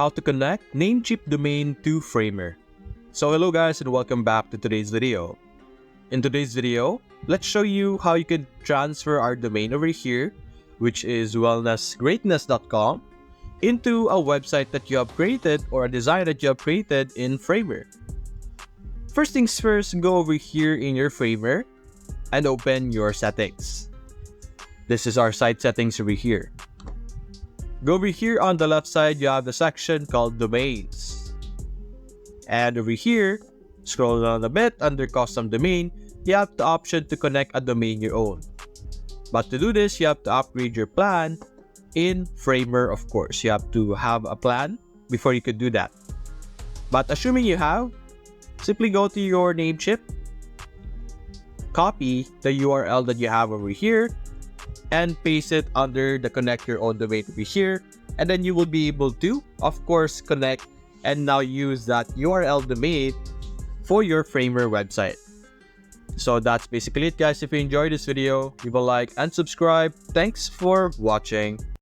how to connect Namecheap domain to Framer. So hello guys and welcome back to today's video. In today's video, let's show you how you can transfer our domain over here, which is wellnessgreatness.com, into a website that you have created or a design that you have created in Framer. First things first, go over here in your Framer and open your settings. This is our site settings over here. Go over here on the left side, you have the section called Domains. And over here, scroll down a bit under Custom Domain, you have the option to connect a domain you own. But to do this, you have to upgrade your plan in Framer, of course. You have to have a plan before you could do that. But assuming you have, simply go to your Namecheap, copy the URL that you have over here, and paste it under the connect your own domain over here, and then you will be able to, of course, connect and now use that URL domain for your Framer website. So that's basically it guys. If you enjoyed this video, leave a like and subscribe. Thanks for watching.